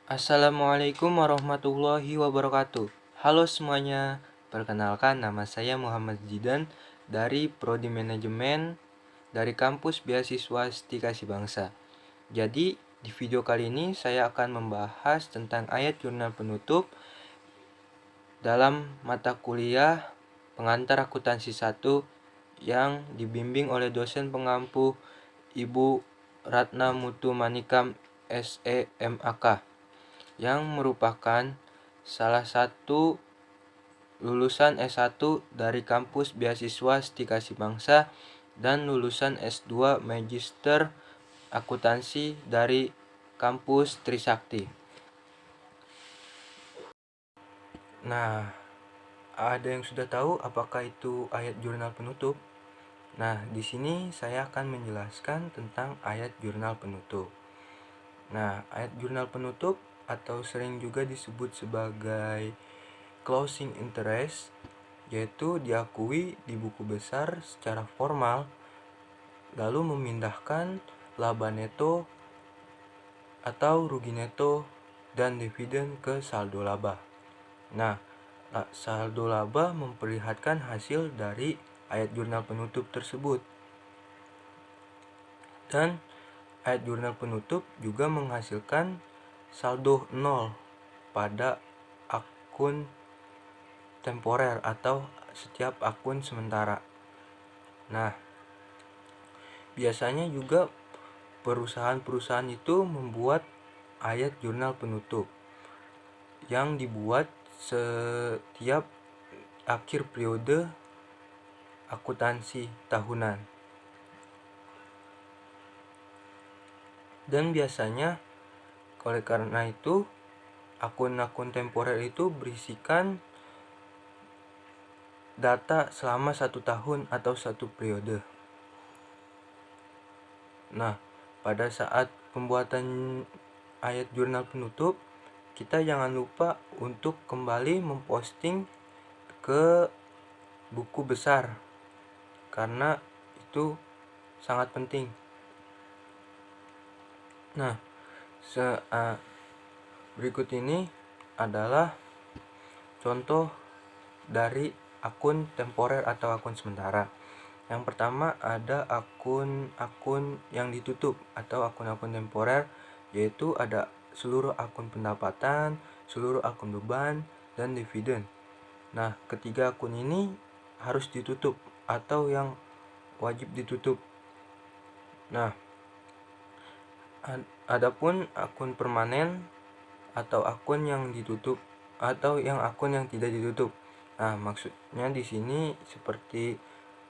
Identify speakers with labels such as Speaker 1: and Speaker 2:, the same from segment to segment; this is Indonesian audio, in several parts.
Speaker 1: Assalamualaikum warahmatullahi wabarakatuh. Halo semuanya, perkenalkan nama saya Muhammad Zidan dari Prodi Manajemen dari kampus Beasiswa Stikasi Bangsa. Jadi, di video kali ini saya akan membahas tentang ayat jurnal penutup dalam mata kuliah pengantar akuntansi 1 yang dibimbing oleh dosen pengampu Ibu Ratna Mutu Manikam SEMAK, yang merupakan salah satu lulusan S1 dari kampus Beasiswa Stikasi Bangsa dan lulusan S2 Magister Akuntansi dari kampus Trisakti. Nah, ada yang sudah tahu apakah itu ayat jurnal penutup? Nah, di sini saya akan menjelaskan tentang ayat jurnal penutup. Nah, ayat jurnal penutup atau sering juga disebut sebagai closing interest, yaitu diakui di buku besar secara formal, lalu memindahkan laba neto atau rugi neto dan dividen ke saldo laba. Nah, saldo laba memperlihatkan hasil dari ayat jurnal penutup tersebut. Dan ayat jurnal penutup juga menghasilkan saldo nol pada akun temporer atau setiap akun sementara. Nah, biasanya juga perusahaan-perusahaan itu membuat ayat jurnal penutup yang dibuat setiap akhir periode akuntansi tahunan. Dan biasanya oleh karena itu akun-akun temporer itu berisikan data selama 1 tahun atau 1 periode. Nah, pada saat pembuatan ayat jurnal penutup, kita jangan lupa untuk kembali memposting ke buku besar karena itu sangat penting. Nah, berikut ini adalah contoh dari akun temporer atau akun sementara. Yang pertama ada akun-akun yang ditutup atau akun-akun temporer, yaitu ada seluruh akun pendapatan, seluruh akun beban, dan dividen. Nah, ketiga akun ini harus ditutup atau yang wajib ditutup. Nah, adapun akun permanen atau akun yang ditutup atau akun yang tidak ditutup. Nah, maksudnya di sini seperti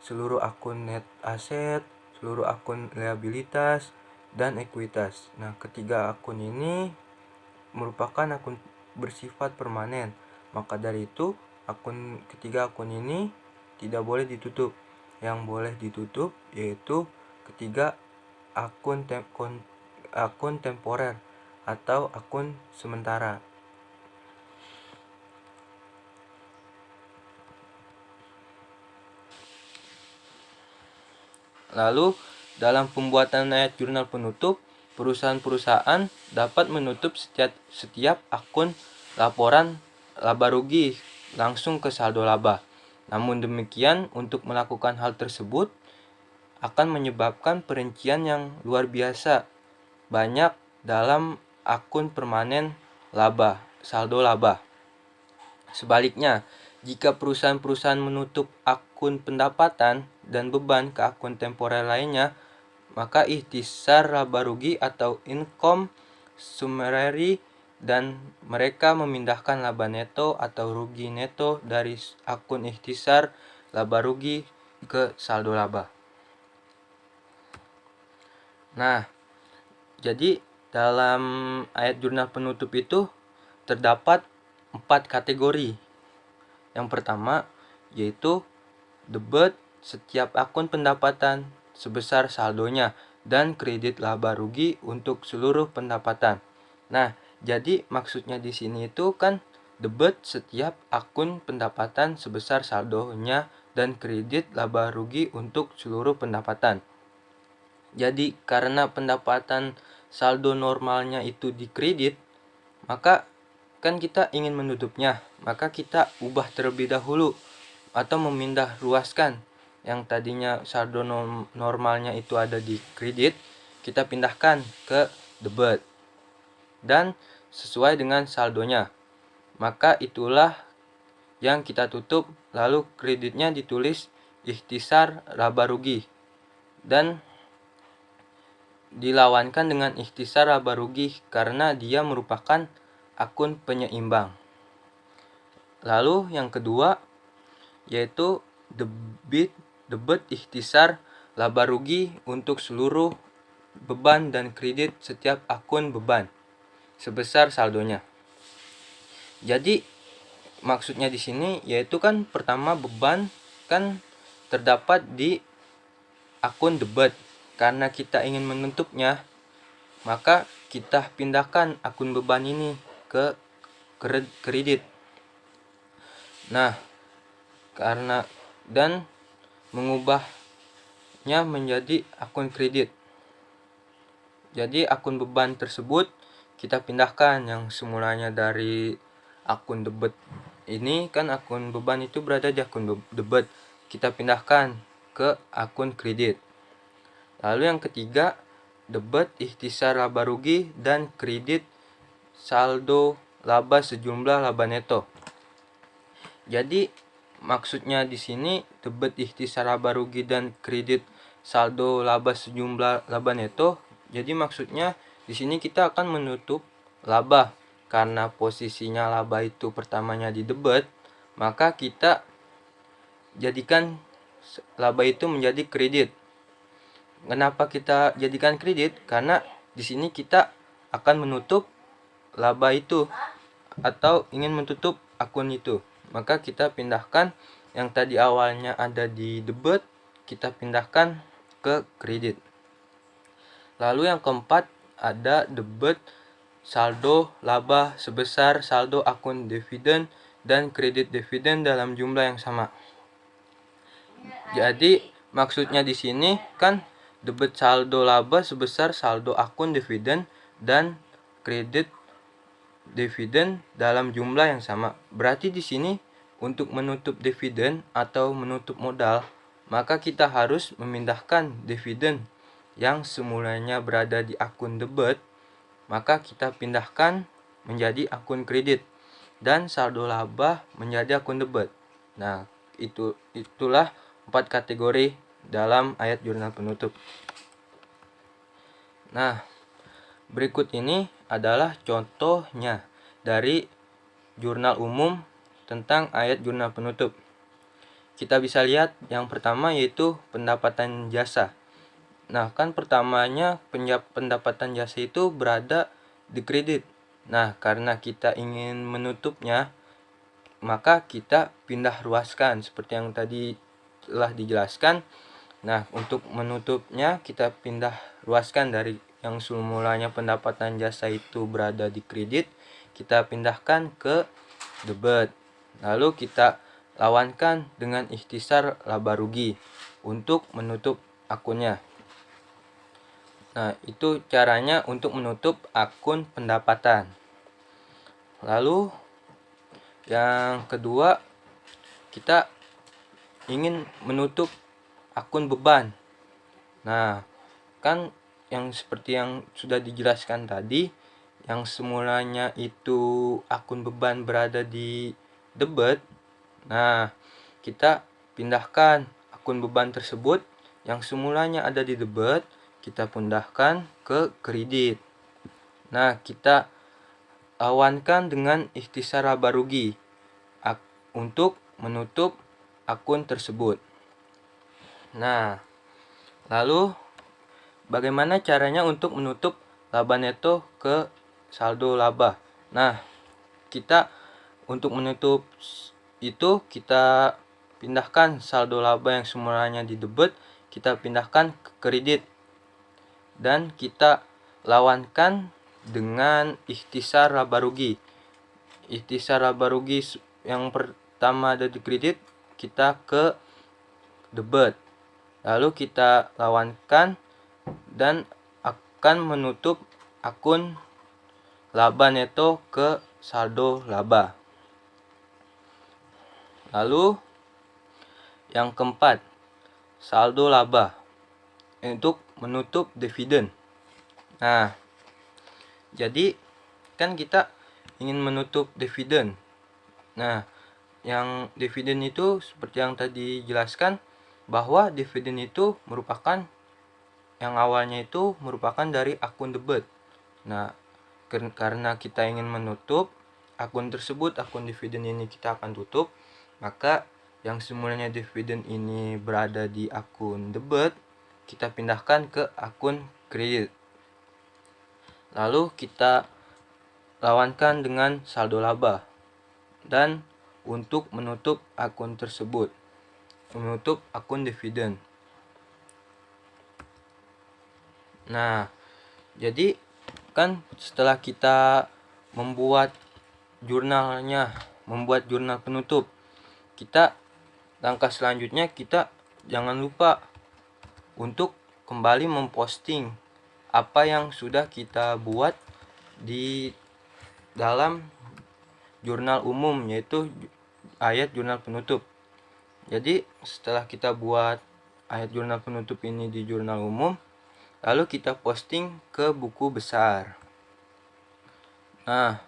Speaker 1: seluruh akun net aset, seluruh akun liabilitas, dan ekuitas. Nah, ketiga akun ini merupakan akun bersifat permanen. Maka dari itu, ketiga akun ini tidak boleh ditutup. Yang boleh ditutup yaitu ketiga akun temporer atau akun sementara. Lalu, dalam pembuatan ayat jurnal penutup, perusahaan-perusahaan dapat menutup setiap akun laporan laba rugi langsung ke saldo laba. Namun demikian, untuk melakukan hal tersebut akan menyebabkan perincian yang luar biasa banyak dalam akun permanen laba, saldo laba. Sebaliknya, jika perusahaan-perusahaan menutup akun pendapatan dan beban ke akun temporer lainnya, maka ikhtisar laba rugi atau income summary, dan mereka memindahkan laba neto atau rugi neto dari akun ikhtisar laba rugi ke saldo laba. Nah, jadi dalam ayat jurnal penutup itu terdapat 4 kategori. Yang pertama yaitu debit setiap akun pendapatan sebesar saldonya dan kredit laba rugi untuk seluruh pendapatan. Nah, jadi maksudnya di sini itu kan debit setiap akun pendapatan sebesar saldonya dan kredit laba rugi untuk seluruh pendapatan. Jadi karena pendapatan saldo normalnya itu dikredit, maka kan kita ingin menutupnya, maka kita ubah terlebih dahulu atau memindah ruaskan yang tadinya saldo normalnya itu ada di kredit, kita pindahkan ke debit dan sesuai dengan saldonya. Maka itulah yang kita tutup, lalu kreditnya ditulis ikhtisar laba rugi dan dilawankan dengan ikhtisar laba rugi karena dia merupakan akun penyeimbang. Lalu yang kedua yaitu debit ikhtisar laba rugi untuk seluruh beban dan kredit setiap akun beban sebesar saldonya. Jadi maksudnya di sini yaitu kan pertama beban kan terdapat di akun debit. Karena kita ingin menutupnya, maka kita pindahkan akun beban ini ke kredit. Nah, karena dan mengubahnya menjadi akun kredit. Jadi akun beban tersebut kita pindahkan yang semulanya dari akun debit ini kan akun beban itu berada di akun debit. Kita pindahkan ke akun kredit. Lalu yang ketiga, debit ikhtisar laba rugi dan kredit saldo laba sejumlah laba neto. Jadi maksudnya di sini debit ikhtisar laba rugi dan kredit saldo laba sejumlah laba neto. Jadi maksudnya di sini kita akan menutup laba karena posisinya laba itu pertamanya di debit, maka kita jadikan laba itu menjadi kredit. Kenapa kita jadikan kredit? Karena di sini kita akan menutup laba itu atau ingin menutup akun itu. Maka kita pindahkan yang tadi awalnya ada di debit, kita pindahkan ke kredit. Lalu yang keempat ada debit saldo laba sebesar saldo akun dividen dan kredit dividen dalam jumlah yang sama. Jadi maksudnya di sini kan debit saldo laba sebesar saldo akun dividen dan kredit dividen dalam jumlah yang sama. Berarti di sini untuk menutup dividen atau menutup modal, maka kita harus memindahkan dividen yang semulanya berada di akun debit, maka kita pindahkan menjadi akun kredit dan saldo laba menjadi akun debit. Nah, itulah 4 kategori dalam ayat jurnal penutup. Nah, berikut ini adalah contohnya dari jurnal umum tentang ayat jurnal penutup. Kita bisa lihat yang pertama yaitu pendapatan jasa. Nah, kan pertamanya pendapatan jasa itu berada di kredit. Nah, karena kita ingin menutupnya, maka kita pindah ruaskan seperti yang tadi telah dijelaskan. Nah, untuk menutupnya kita pindah ruaskan dari yang semulanya pendapatan jasa itu berada di kredit, kita pindahkan ke debit. Lalu kita lawankan dengan ikhtisar laba rugi untuk menutup akunnya. Nah, itu caranya untuk menutup akun pendapatan. Lalu yang kedua, kita ingin menutup akun beban. Nah, kan yang seperti yang sudah dijelaskan tadi, yang semulanya itu akun beban berada di debit. Nah, kita pindahkan akun beban tersebut yang semulanya ada di debit, kita pindahkan ke kredit. Nah, kita lawankan dengan ikhtisar laba rugi untuk menutup akun tersebut. Nah, lalu bagaimana caranya untuk menutup laba neto ke saldo laba? Nah, kita untuk menutup itu kita pindahkan saldo laba yang semulanya di debit, kita pindahkan ke kredit dan kita lawankan dengan ikhtisar laba rugi. Ikhtisar laba rugi yang pertama ada di kredit, kita ke debit. Lalu kita lawankan dan akan menutup akun laba neto ke saldo laba. Lalu yang keempat, saldo laba untuk menutup dividen. Nah, jadi kan kita ingin menutup dividen. Nah, yang dividen itu seperti yang tadi jelaskan, bahwa dividen itu merupakan yang awalnya itu merupakan dari akun debit. Nah, karena kita ingin menutup akun tersebut, akun dividen ini kita akan tutup, maka yang semulanya dividen ini berada di akun debit, kita pindahkan ke akun kredit. Lalu kita lawankan dengan saldo laba. Dan untuk menutup akun tersebut, menutup akun dividen. Nah, jadi kan setelah kita membuat jurnalnya, membuat jurnal penutup, kita langkah selanjutnya kita jangan lupa untuk kembali memposting apa yang sudah kita buat di dalam jurnal umum, yaitu ayat jurnal penutup. Jadi setelah kita buat ayat jurnal penutup ini di jurnal umum, lalu kita posting ke buku besar. Nah,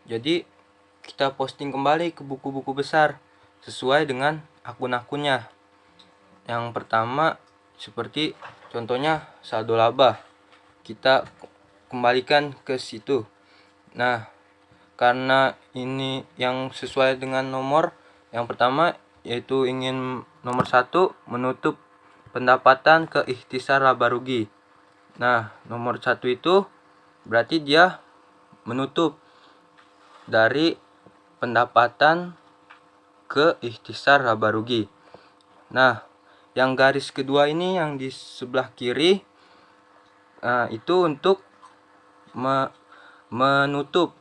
Speaker 1: jadi kita posting kembali ke buku-buku besar sesuai dengan akun-akunnya. Yang pertama seperti contohnya saldo laba, kita kembalikan ke situ. Nah, karena ini yang sesuai dengan nomor yang pertama, yaitu ingin nomor 1 menutup pendapatan ke ikhtisar laba rugi. Nah, nomor 1 itu berarti dia menutup dari pendapatan ke ikhtisar laba rugi. Nah, yang garis kedua ini yang di sebelah kiri, itu untuk menutup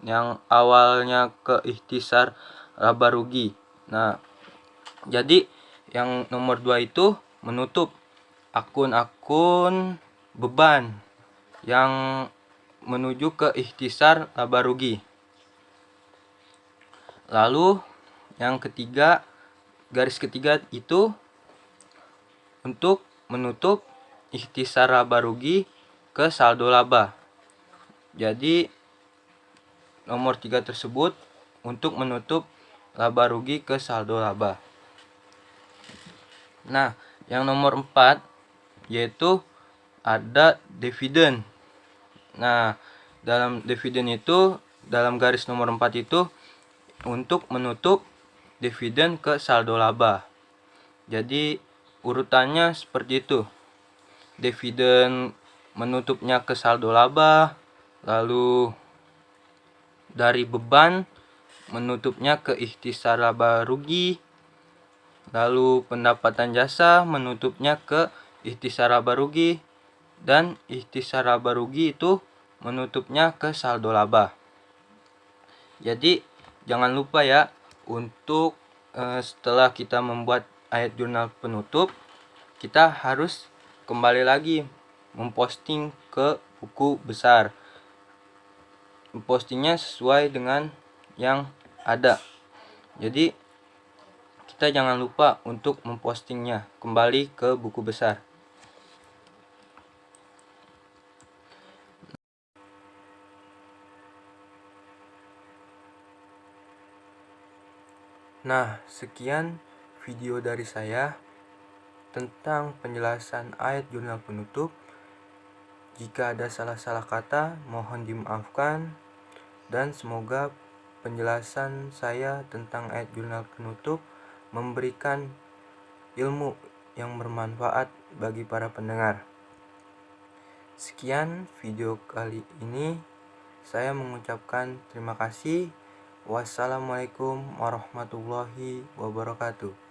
Speaker 1: yang awalnya ke ikhtisar laba rugi. Nah, jadi yang nomor 2 itu menutup akun-akun beban yang menuju ke ikhtisar laba rugi. Lalu yang ketiga, garis ketiga itu untuk menutup ikhtisar laba rugi ke saldo laba. Jadi nomor 3 tersebut untuk menutup laba rugi ke saldo laba. Nah, yang nomor 4 yaitu ada dividen. Nah, dalam dividen itu, dalam garis nomor 4 itu untuk menutup dividen ke saldo laba. Jadi urutannya seperti itu. Dividen menutupnya ke saldo laba, lalu dari beban menutupnya ke ikhtisar laba rugi, lalu pendapatan jasa menutupnya ke ikhtisar laba rugi, dan ikhtisar laba rugi itu menutupnya ke saldo laba. Jadi jangan lupa ya, untuk setelah kita membuat ayat jurnal penutup, kita harus kembali lagi memposting ke buku besar. Postingnya sesuai dengan yang ada. Jadi kita jangan lupa untuk mempostingnya kembali ke buku besar. Nah, sekian video dari saya tentang penjelasan ayat jurnal penutup. Jika ada salah-salah kata, mohon dimaafkan, dan semoga penjelasan saya tentang ayat jurnal penutup memberikan ilmu yang bermanfaat bagi para pendengar. Sekian video kali ini, saya mengucapkan terima kasih. Wassalamualaikum warahmatullahi wabarakatuh.